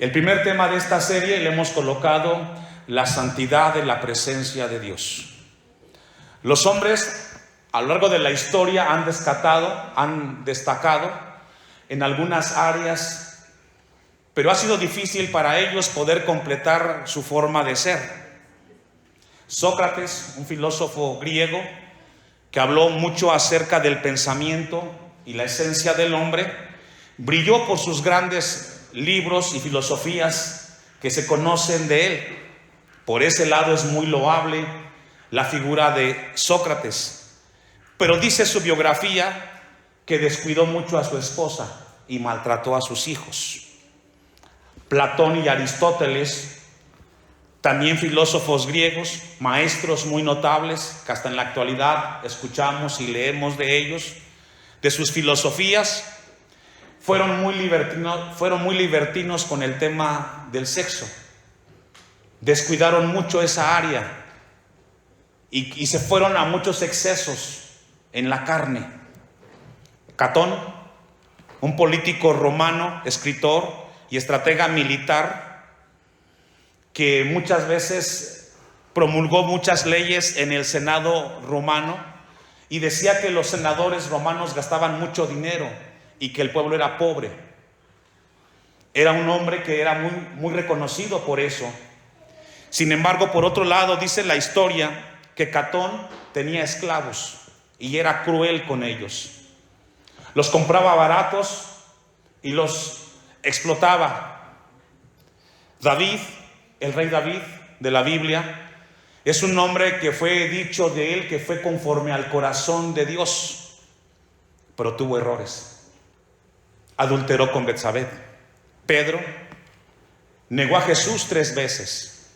El primer tema de esta serie le hemos colocado la santidad de la presencia de Dios. Los hombres a lo largo de la historia han destacado en algunas áreas, pero ha sido difícil para ellos poder completar su forma de ser. Sócrates, un filósofo griego que habló mucho acerca del pensamiento y la esencia del hombre, brilló por sus grandes libros y filosofías que se conocen de él. Por ese lado es muy loable la figura de Sócrates, pero dice su biografía que descuidó mucho a su esposa y maltrató a sus hijos. Platón y Aristóteles, también filósofos griegos, maestros muy notables que hasta en la actualidad escuchamos y leemos de ellos, de sus filosofías, fueron muy libertinos con el tema del sexo. Descuidaron mucho esa área y se fueron a muchos excesos en la carne. Catón, un político romano, escritor y estratega militar, que muchas veces promulgó muchas leyes en el Senado romano y decía que los senadores romanos gastaban mucho dinero y que el pueblo era pobre. Era un hombre que era muy reconocido por eso. Sin embargo, por otro lado, dice la historia que Catón tenía esclavos y era cruel con ellos. Los compraba baratos y los explotaba. David, el rey David de la Biblia, es un hombre que fue dicho de él que fue conforme al corazón de Dios, pero tuvo errores. Adulteró con Betsabé. Pedro negó a Jesús 3 veces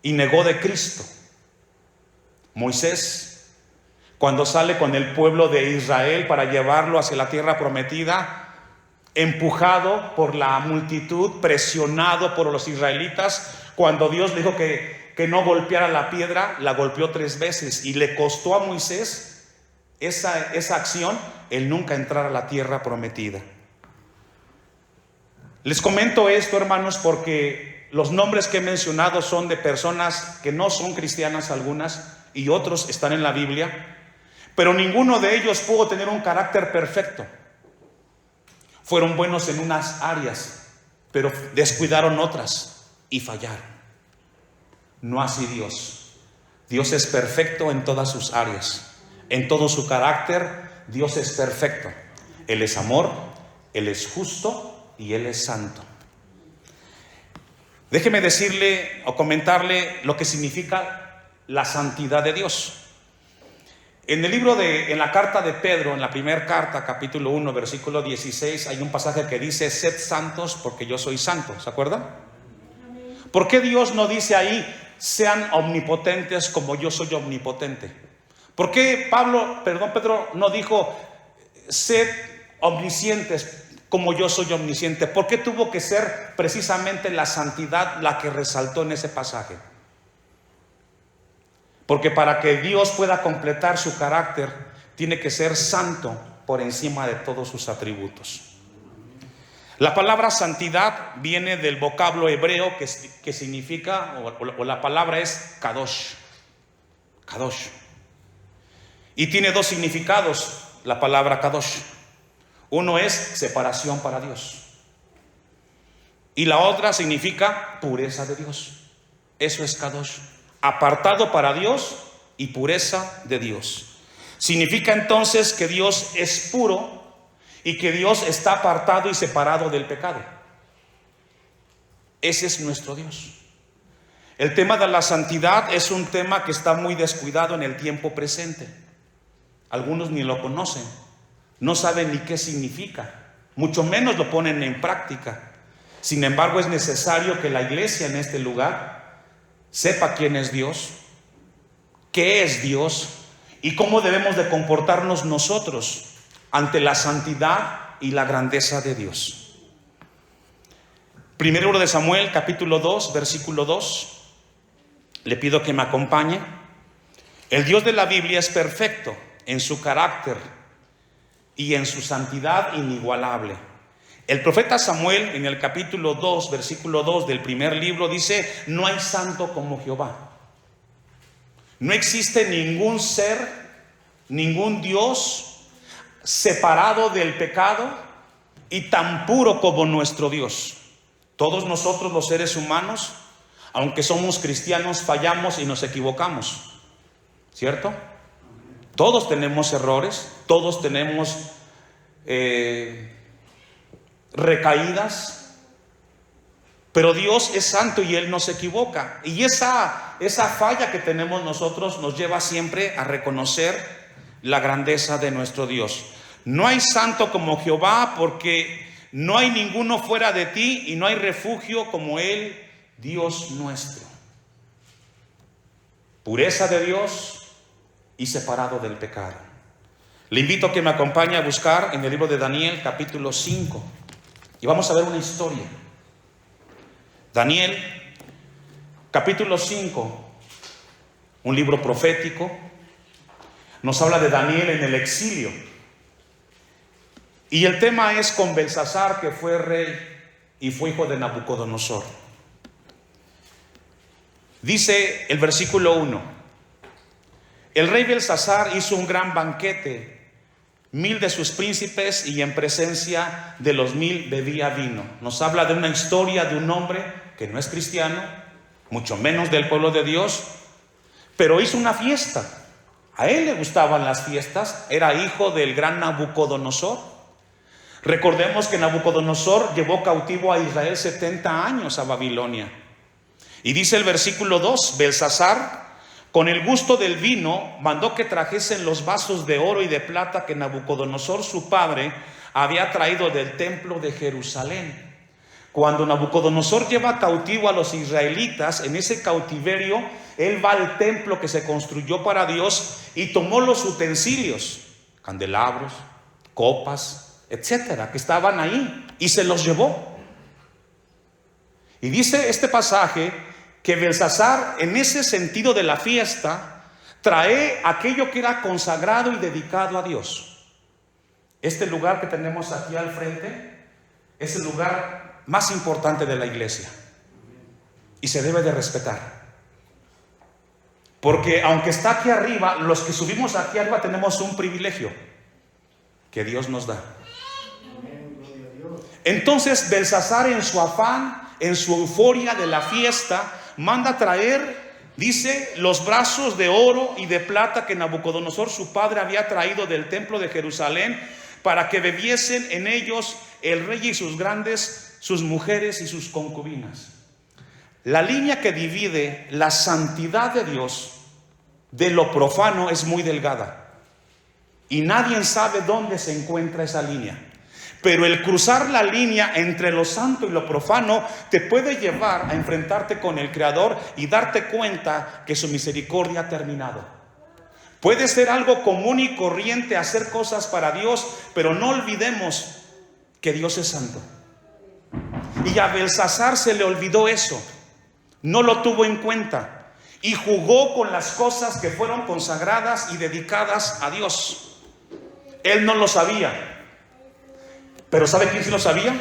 y negó de Cristo. Moisés, cuando sale con el pueblo de Israel para llevarlo hacia la tierra prometida, empujado por la multitud, presionado por los israelitas, cuando Dios le dijo que no golpeara la piedra, la golpeó 3 veces y le costó a Moisés esa acción, el nunca entrar a la tierra prometida. Les comento esto, hermanos, porque los nombres que he mencionado son de personas que no son cristianas algunas y otros están en la Biblia, pero ninguno de ellos pudo tener un carácter perfecto. Fueron buenos en unas áreas, pero descuidaron otras y fallaron. No así Dios. Dios es perfecto en todas sus áreas, en todo su carácter. Dios es perfecto. Él es amor, Él es justo y Él es santo. Déjeme decirle o comentarle lo que significa la santidad de Dios. En la carta de Pedro, en la primera carta, capítulo 1, versículo 16, hay un pasaje que dice: sed santos porque yo soy santo. ¿Se acuerdan? ¿Por qué Dios no dice ahí: sean omnipotentes como yo soy omnipotente? ¿Por qué Pedro no dijo: sed omniscientes como yo soy omnisciente? ¿Por qué tuvo que ser precisamente la santidad la que resaltó en ese pasaje? Porque para que Dios pueda completar su carácter, tiene que ser santo por encima de todos sus atributos. La palabra santidad viene del vocablo hebreo que significa, o la palabra es kadosh. Kadosh. Y tiene 2 significados la palabra kadosh. Uno es separación para Dios y la otra significa pureza de Dios. Eso es kadosh, apartado para Dios y pureza de Dios. Significa entonces que Dios es puro y que Dios está apartado y separado del pecado. Ese es nuestro Dios. El tema de la santidad es un tema que está muy descuidado en el tiempo presente. Algunos ni lo conocen, no saben ni qué significa, mucho menos lo ponen en práctica. Sin embargo, es necesario que la iglesia en este lugar sepa quién es Dios, qué es Dios y cómo debemos de comportarnos nosotros ante la santidad y la grandeza de Dios. Primero de Samuel, capítulo 2, versículo 2. Le pido que me acompañe. El Dios de la Biblia es perfecto en su carácter y en su santidad inigualable. El profeta Samuel en el capítulo 2, versículo 2 del primer libro dice: no hay santo como Jehová. No existe ningún ser, ningún Dios separado del pecado y tan puro como nuestro Dios. Todos nosotros los seres humanos, aunque somos cristianos, fallamos y nos equivocamos, ¿cierto? Todos tenemos errores, todos tenemos recaídas, pero Dios es santo y Él no se equivoca. Y esa falla que tenemos nosotros nos lleva siempre a reconocer la grandeza de nuestro Dios. No hay santo como Jehová, porque no hay ninguno fuera de ti y no hay refugio como Él, Dios nuestro. Pureza de Dios y separado del pecado. Le invito a que me acompañe a buscar en el libro de Daniel, capítulo 5. Y vamos a ver una historia. Daniel, capítulo 5, un libro profético. Nos habla de Daniel en el exilio. Y el tema es con Belsasar, que fue rey y fue hijo de Nabucodonosor. Dice el versículo 1: el rey Belsasar hizo un gran banquete, 1000 de sus príncipes, y en presencia de los 1000 bebía vino. Nos habla de una historia de un hombre que no es cristiano, mucho menos del pueblo de Dios, pero hizo una fiesta. A él le gustaban las fiestas, era hijo del gran Nabucodonosor. Recordemos que Nabucodonosor llevó cautivo a Israel 70 años a Babilonia. Y dice el versículo 2: Belsasar, con el gusto del vino, mandó que trajesen los vasos de oro y de plata que Nabucodonosor su padre había traído del templo de Jerusalén. Cuando Nabucodonosor lleva cautivo a los israelitas, en ese cautiverio, él va al templo que se construyó para Dios y tomó los utensilios, candelabros, copas, etcétera, que estaban ahí, y se los llevó. Y dice este pasaje que Belsasar, en ese sentido de la fiesta, trae aquello que era consagrado y dedicado a Dios. Este lugar que tenemos aquí al frente es el lugar más importante de la iglesia y se debe de respetar, porque aunque está aquí arriba, los que subimos aquí arriba tenemos un privilegio que Dios nos da. Entonces Belsasar, en su afán, en su euforia de la fiesta, manda traer, dice, los brazos de oro y de plata que Nabucodonosor su padre había traído del templo de Jerusalén, para que bebiesen en ellos el rey y sus grandes, sus mujeres y sus concubinas. La línea que divide la santidad de Dios de lo profano es muy delgada, y nadie sabe dónde se encuentra esa línea. Pero el cruzar la línea entre lo santo y lo profano te puede llevar a enfrentarte con el Creador y darte cuenta que su misericordia ha terminado. Puede ser algo común y corriente hacer cosas para Dios, pero no olvidemos que Dios es santo. Y a Belsasar se le olvidó eso, no lo tuvo en cuenta y jugó con las cosas que fueron consagradas y dedicadas a Dios. Él no lo sabía. Pero ¿sabe quién sí lo sabía?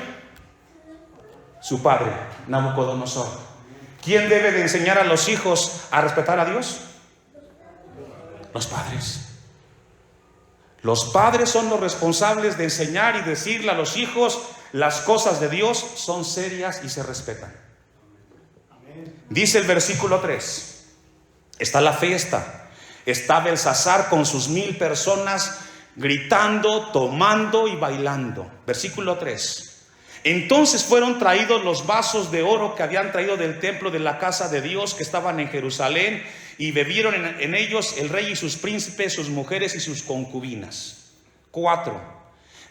Su padre, Nabucodonosor. ¿Quién debe de enseñar a los hijos a respetar a Dios? Los padres. Los padres son los responsables de enseñar y decirle a los hijos: las cosas de Dios son serias y se respetan. Dice el versículo 3: está la fiesta, está Belsasar con sus 1000 personas, gritando, tomando y bailando. Versículo 3: entonces fueron traídos los vasos de oro que habían traído del templo de la casa de Dios, que estaban en Jerusalén, y bebieron en ellos el rey y sus príncipes, sus mujeres y sus concubinas. 4: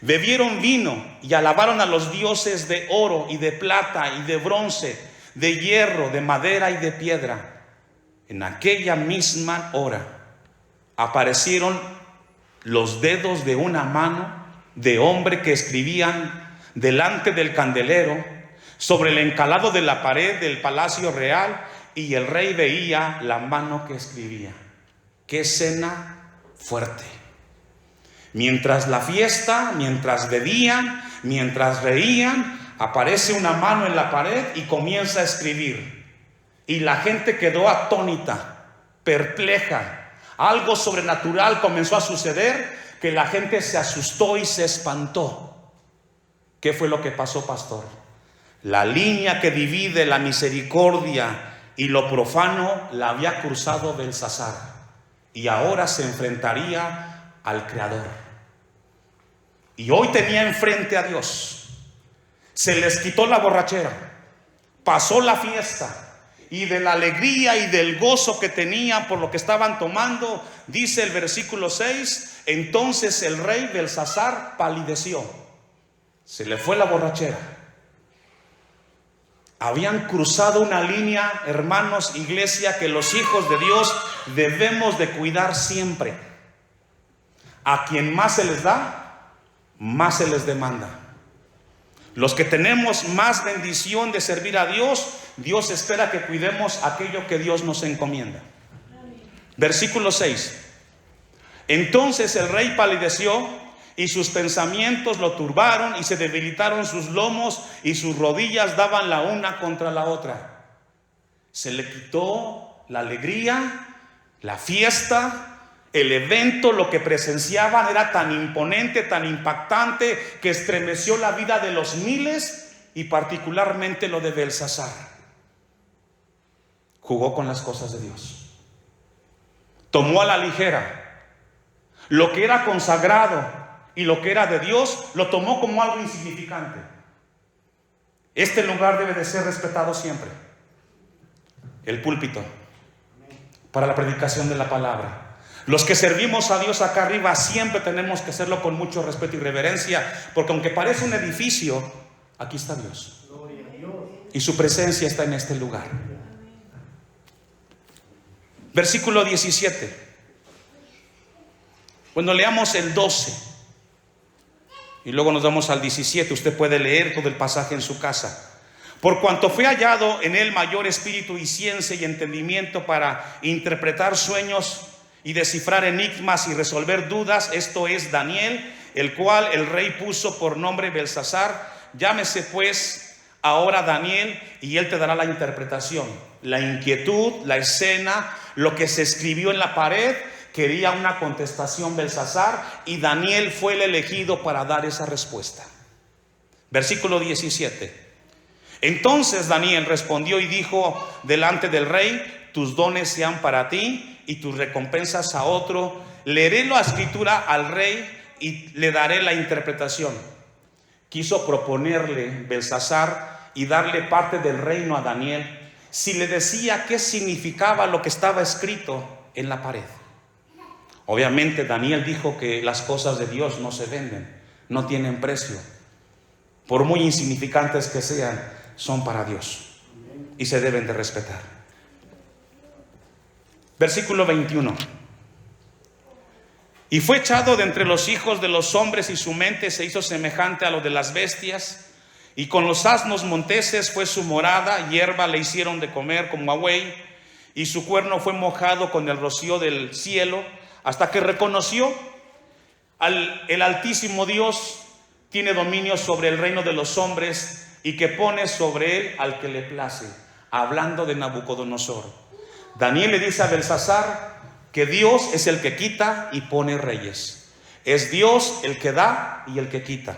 bebieron vino y alabaron a los dioses de oro y de plata y de bronce, de hierro, de madera y de piedra. En aquella misma hora aparecieron los dedos de una mano de hombre que escribían delante del candelero sobre el encalado de la pared del palacio real, y el rey veía la mano que escribía. ¡Qué escena fuerte! Mientras la fiesta, mientras bebían, mientras reían, aparece una mano en la pared y comienza a escribir. Y la gente quedó atónita, perpleja. Algo sobrenatural comenzó a suceder, que la gente se asustó y se espantó. ¿Qué fue lo que pasó, pastor? La línea que divide la misericordia y lo profano la había cruzado Belsasar, y ahora se enfrentaría al Creador. Y hoy tenía enfrente a Dios. Se les quitó la borrachera, pasó la fiesta, y de la alegría y del gozo que tenían por lo que estaban tomando, dice el versículo 6, entonces el rey Belsasar palideció. Se le fue la borrachera. Habían cruzado una línea, hermanos, iglesia, que los hijos de Dios debemos de cuidar siempre. A quien más se les da, más se les demanda. Los que tenemos más bendición de servir a Dios, Dios espera que cuidemos aquello que Dios nos encomienda. Versículo 6. Entonces el rey palideció, y sus pensamientos lo turbaron, y se debilitaron sus lomos, y sus rodillas daban la una contra la otra. Se le quitó la alegría, la fiesta, el evento. Lo que presenciaban era tan imponente, tan impactante, que estremeció la vida de los miles, y particularmente lo de Belsasar. Jugó con las cosas de Dios, tomó a la ligera lo que era consagrado y lo que era de Dios, lo tomó como algo insignificante. Este lugar debe de ser respetado siempre, el púlpito, para la predicación de la palabra. Los que servimos a Dios acá arriba siempre tenemos que hacerlo con mucho respeto y reverencia, porque aunque parece un edificio, aquí está Dios, y su presencia está en este lugar. Versículo 17. Bueno, leamos el 12 y luego nos vamos al 17. Usted puede leer todo el pasaje en su casa. Por cuanto fue hallado en él mayor espíritu y ciencia y entendimiento para interpretar sueños y descifrar enigmas y resolver dudas, esto es Daniel, el cual el rey puso por nombre Belsasar. Llámese pues ahora Daniel, y él te dará la interpretación, la inquietud, la escena, lo que se escribió en la pared. Quería una contestación Belsasar, y Daniel fue el elegido para dar esa respuesta. Versículo 17. Entonces Daniel respondió y dijo delante del rey: tus dones sean para ti y tus recompensas a otro. Leeré la escritura al rey y le daré la interpretación. Quiso proponerle Belsasar y darle parte del reino a Daniel si le decía qué significaba lo que estaba escrito en la pared. Obviamente Daniel dijo que las cosas de Dios no se venden, no tienen precio. Por muy insignificantes que sean, son para Dios y se deben de respetar. Versículo 21. Y fue echado de entre los hijos de los hombres, y su mente se hizo semejante a lo de las bestias, y con los asnos monteses fue su morada, hierba le hicieron de comer como a buey, y su cuerno fue mojado con el rocío del cielo, hasta que reconoció el Altísimo Dios tiene dominio sobre el reino de los hombres, y que pone sobre él al que le place. Hablando de Nabucodonosor, Daniel le dice a Belsasar que Dios es el que quita y pone reyes. Es Dios el que da y el que quita.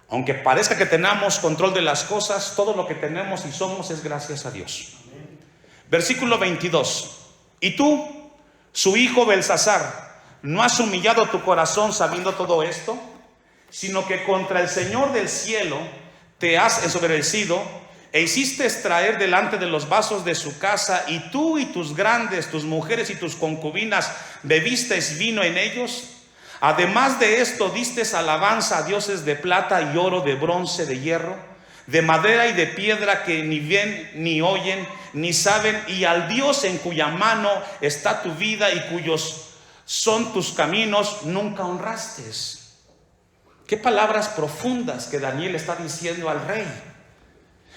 Aunque parezca que tenemos control de las cosas, todo lo que tenemos y somos es gracias a Dios. Versículo 22. Y tú, su hijo Belsasar, ¿no has humillado tu corazón sabiendo todo esto? Sino que contra el Señor del cielo te has ensoberbecido, e hiciste extraer delante de los vasos de su casa, y tú y tus grandes, tus mujeres y tus concubinas bebisteis vino en ellos. Además de esto, distes alabanza a dioses de plata y oro, de bronce, de hierro, de madera y de piedra, que ni ven, ni oyen, ni saben, y al Dios en cuya mano está tu vida y cuyos son tus caminos, nunca honraste. Qué palabras profundas que Daniel está diciendo al rey.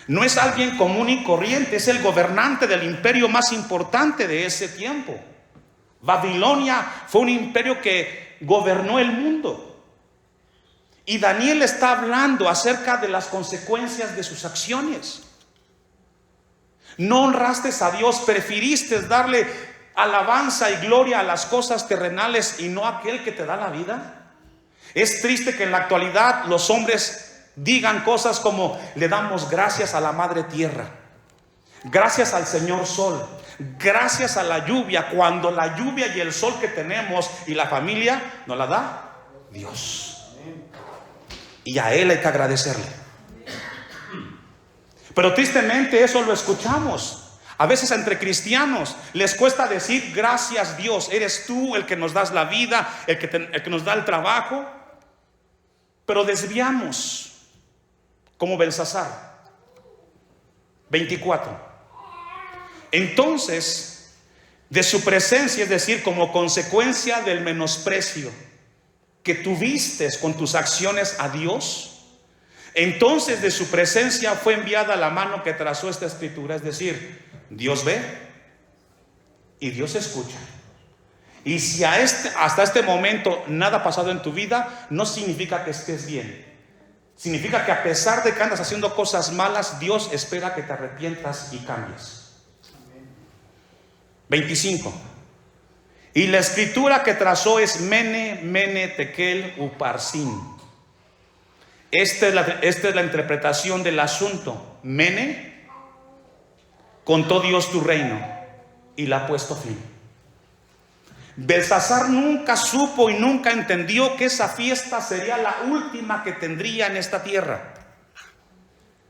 No es alguien común y corriente, es el gobernante del imperio más importante de ese tiempo. Babilonia fue un imperio que gobernó el mundo. Y Daniel está hablando acerca de las consecuencias de sus acciones. No honraste a Dios, prefiriste darle alabanza y gloria a las cosas terrenales y no a aquel que te da la vida. Es triste que en la actualidad los hombres digan cosas como: le damos gracias a la madre tierra, gracias al Señor sol, gracias a la lluvia, cuando la lluvia y el sol que tenemos y la familia nos la da Dios. Y a Él hay que agradecerle. Pero tristemente eso lo escuchamos. A veces entre cristianos les cuesta decir: gracias Dios, eres tú el que nos das la vida, el que nos da el trabajo. Pero desviamos, como Belsasar. 24. Entonces, de su presencia, es decir, como consecuencia del menosprecio que tuviste con tus acciones a Dios, entonces de su presencia fue enviada la mano que trazó esta escritura. Es decir, Dios ve y Dios escucha. Y si hasta este momento nada ha pasado en tu vida, no significa que estés bien. Significa que a pesar de que andas haciendo cosas malas, Dios espera que te arrepientas y cambies. 25. Y la escritura que trazó es Mene, Mene, Tekel, Uparsin. Esta es la interpretación del asunto. Mene, contó Dios tu reino y la ha puesto fin. Belsasar nunca supo y nunca entendió que esa fiesta sería la última que tendría en esta tierra.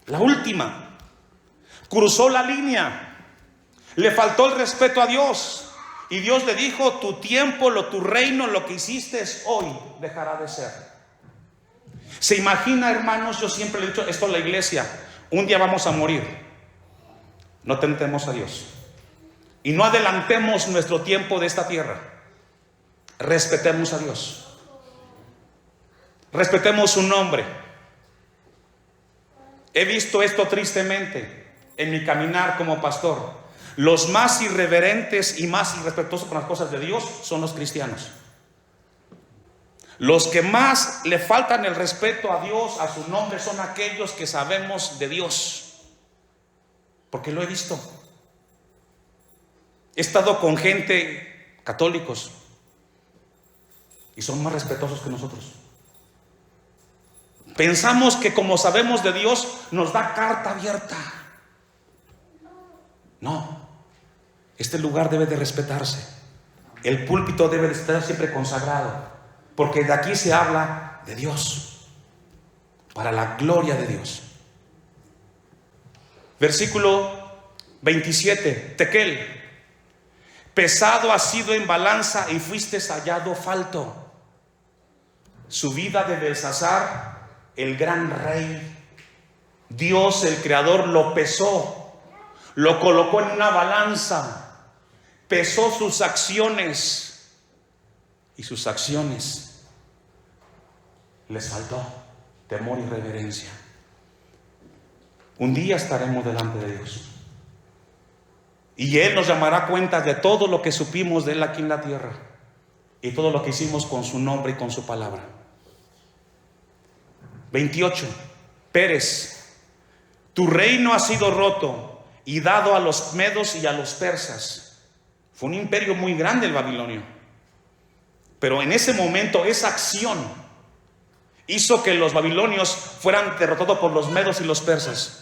La última. Cruzó la línea. Le faltó el respeto a Dios. Y Dios le dijo: tu tiempo, tu reino, lo que hiciste hoy dejará de ser. Se imagina, hermanos, yo siempre le he dicho esto a la iglesia: un día vamos a morir. No tentemos a Dios y no adelantemos nuestro tiempo de esta tierra. Respetemos a Dios, respetemos su nombre. He visto esto tristemente en mi caminar como pastor. Los más irreverentes y más irrespetuosos con las cosas de Dios son los cristianos. Los que más le faltan el respeto a Dios, a su nombre, son aquellos que sabemos de Dios. Porque lo he visto. He estado con gente, católicos, y son más respetuosos que nosotros. Pensamos que como sabemos de Dios, nos da carta abierta. No. Este lugar debe de respetarse. El púlpito debe de estar siempre consagrado, porque de aquí se habla de Dios, para la gloria de Dios. Versículo 27. Tekel, pesado has sido en balanza y fuiste hallado falto. Su vida de Belsasar, el gran rey, Dios el creador, lo pesó, lo colocó en una balanza, pesó sus acciones, y sus acciones les faltó temor y reverencia. Un día estaremos delante de Dios y Él nos llamará cuenta de todo lo que supimos de Él aquí en la tierra y todo lo que hicimos con su nombre y con su palabra. 28. Pérez, tu reino ha sido roto y dado a los medos y a los persas. Fue un imperio muy grande el babilonio, pero en ese momento esa acción hizo que los babilonios fueran derrotados por los medos y los persas.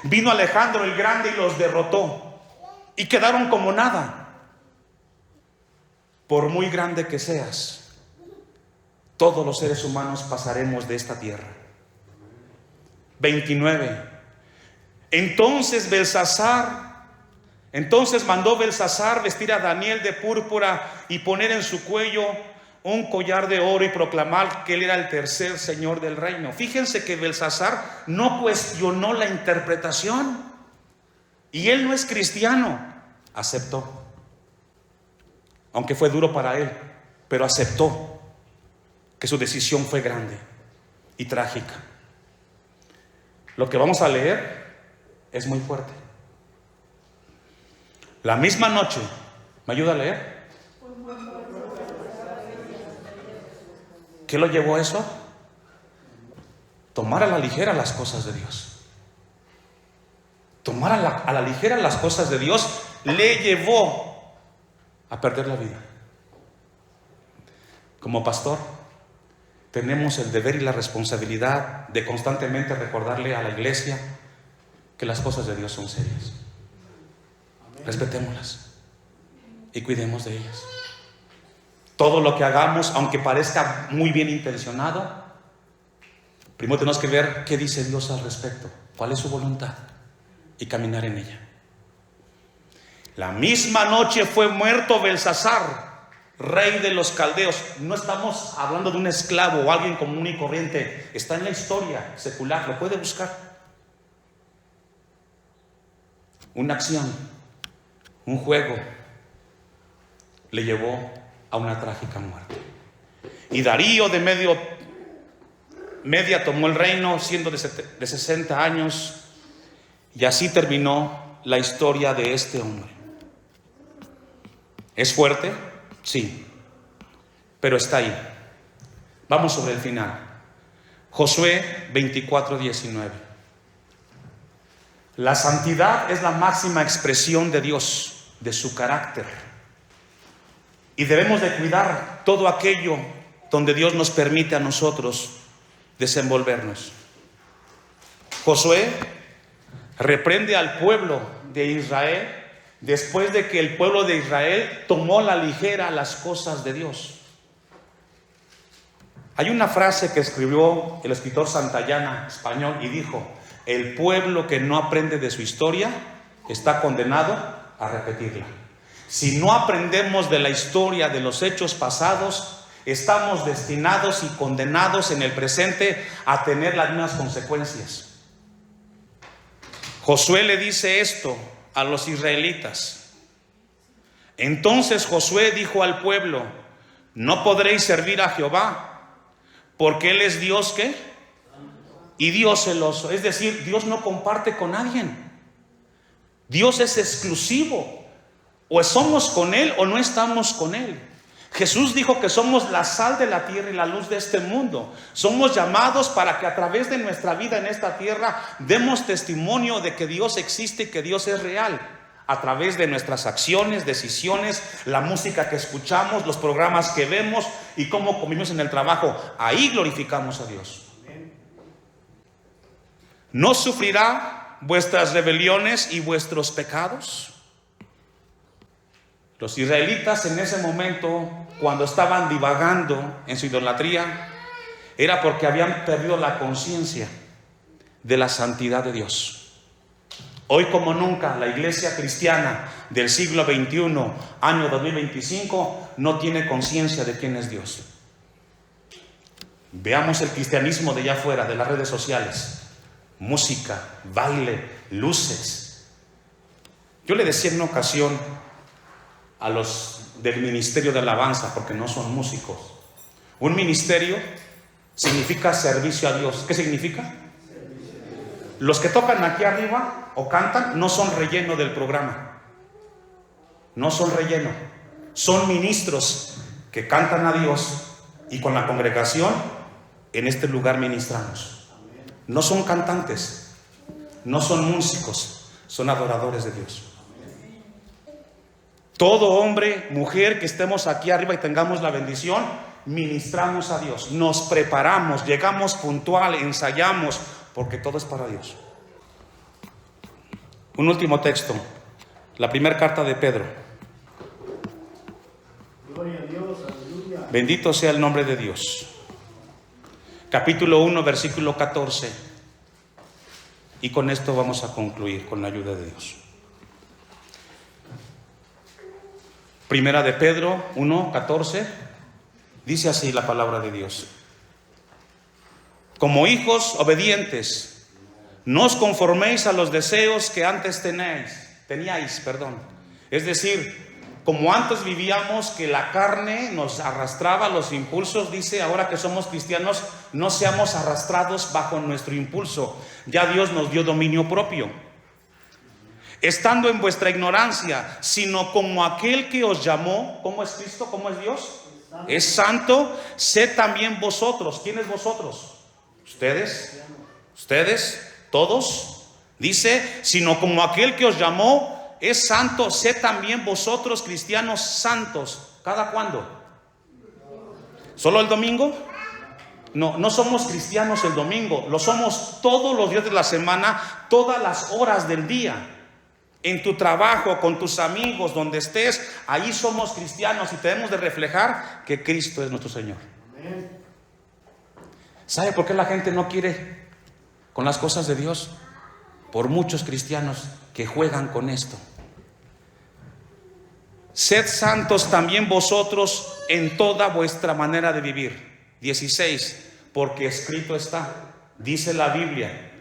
Vino Alejandro el Grande y los derrotó y quedaron como nada. Por muy grande que seas, todos los seres humanos pasaremos de esta tierra. 29. Entonces mandó Belsasar vestir a Daniel de púrpura y poner en su cuello un collar de oro y proclamar que él era el tercer señor del reino. Fíjense que Belsasar no cuestionó la interpretación, y él no es cristiano. Aceptó, aunque fue duro para él, pero aceptó que su decisión fue grande y trágica. Lo que vamos a leer es muy fuerte. La misma noche, ¿me ayuda a leer? ¿Qué lo llevó a eso? tomar a la ligera las cosas de Dios. Tomar a la ligera las cosas de Dios le llevó a perder la vida. Como pastor, tenemos el deber y la responsabilidad de constantemente recordarle a la iglesia que las cosas de Dios son serias. Respetémoslas y cuidemos de ellas. Todo lo que hagamos, aunque parezca muy bien intencionado, primero tenemos que ver qué dice Dios al respecto, cuál es su voluntad, y caminar en ella. La misma noche fue muerto Belsasar, rey de los caldeos. No estamos hablando de un esclavo o alguien común y corriente. Está en la historia secular, lo puede buscar. Una acción, un juego, le llevó a una trágica muerte. Y Darío de Media tomó el reino siendo de 60 años, y así terminó la historia de este hombre. ¿Es fuerte? Sí, pero está ahí. Vamos sobre el final. Josué 24:19. La santidad es la máxima expresión de Dios, de su carácter. Y debemos de cuidar todo aquello donde Dios nos permite a nosotros desenvolvernos. Josué reprende al pueblo de Israel después de que el pueblo de Israel tomó a la ligera las cosas de Dios. Hay una frase que escribió el escritor Santayana, español, y dijo: el pueblo que no aprende de su historia está condenado a repetirla. Si no aprendemos de la historia, de los hechos pasados, estamos destinados y condenados en el presente a tener las mismas consecuencias. Josué le dice esto a los israelitas. Entonces Josué dijo al pueblo: no podréis servir a Jehová, porque Él es Dios, ¿qué? Y Dios celoso. Es decir, Dios no comparte con nadie. Dios es exclusivo. O somos con Él o no estamos con Él. Jesús dijo que somos la sal de la tierra y la luz de este mundo. Somos llamados para que a través de nuestra vida en esta tierra demos testimonio de que Dios existe y que Dios es real. A través de nuestras acciones, decisiones, la música que escuchamos, los programas que vemos y cómo comimos en el trabajo. Ahí glorificamos a Dios. ¿No sufrirá vuestras rebeliones y vuestros pecados? Los israelitas en ese momento, cuando estaban divagando en su idolatría, era porque habían perdido la conciencia de la santidad de Dios. Hoy como nunca, la iglesia cristiana del siglo XXI, año 2025, no tiene conciencia de quién es Dios. Veamos el cristianismo de allá afuera, de las redes sociales. Música, baile, luces. Yo le decía en una ocasión a los del ministerio de alabanza, porque no son músicos: un ministerio significa servicio a Dios. ¿Qué significa? Los que tocan aquí arriba o cantan no son relleno del programa. No son relleno. Son ministros que cantan a Dios y con la congregación en este lugar ministramos. No son cantantes, no son músicos, son adoradores de Dios. Todo hombre, mujer que estemos aquí arriba y tengamos la bendición, ministramos a Dios, nos preparamos, llegamos puntual, ensayamos, porque todo es para Dios. Un último texto, la primera carta de Pedro. Gloria a Dios, aleluya. Bendito sea el nombre de Dios. Capítulo 1, versículo 14. Y con esto vamos a concluir con la ayuda de Dios. Primera de Pedro 1:14, dice así la palabra de Dios: como hijos obedientes, no os conforméis a los deseos que antes teníais. Es decir, como antes vivíamos, que la carne nos arrastraba, los impulsos, dice, ahora que somos cristianos, no seamos arrastrados bajo nuestro impulso. Ya Dios nos dio dominio propio. Estando en vuestra ignorancia, sino como aquel que os llamó, ¿cómo es Cristo? ¿Cómo es Dios? Es santo, sed también vosotros. ¿Quién es vosotros? Ustedes, todos. Dice, sino como aquel que os llamó es santo, sed también vosotros cristianos santos. ¿Cada cuándo? ¿Solo el domingo? No, no somos cristianos el domingo, lo somos todos los días de la semana, todas las horas del día. En tu trabajo, con tus amigos, donde estés, ahí somos cristianos y tenemos de reflejar que Cristo es nuestro Señor. ¿Sabe por qué la gente no quiere con las cosas de Dios? Por muchos cristianos que juegan con esto. Sed santos también vosotros en toda vuestra manera de vivir. 16, porque escrito está, dice la Biblia,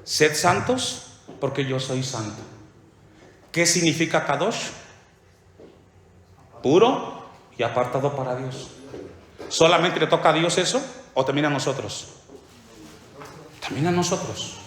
sed santos porque yo soy santo. ¿Qué significa Kadosh? Puro y apartado para Dios. ¿Solamente le toca a Dios eso o también a nosotros? También a nosotros.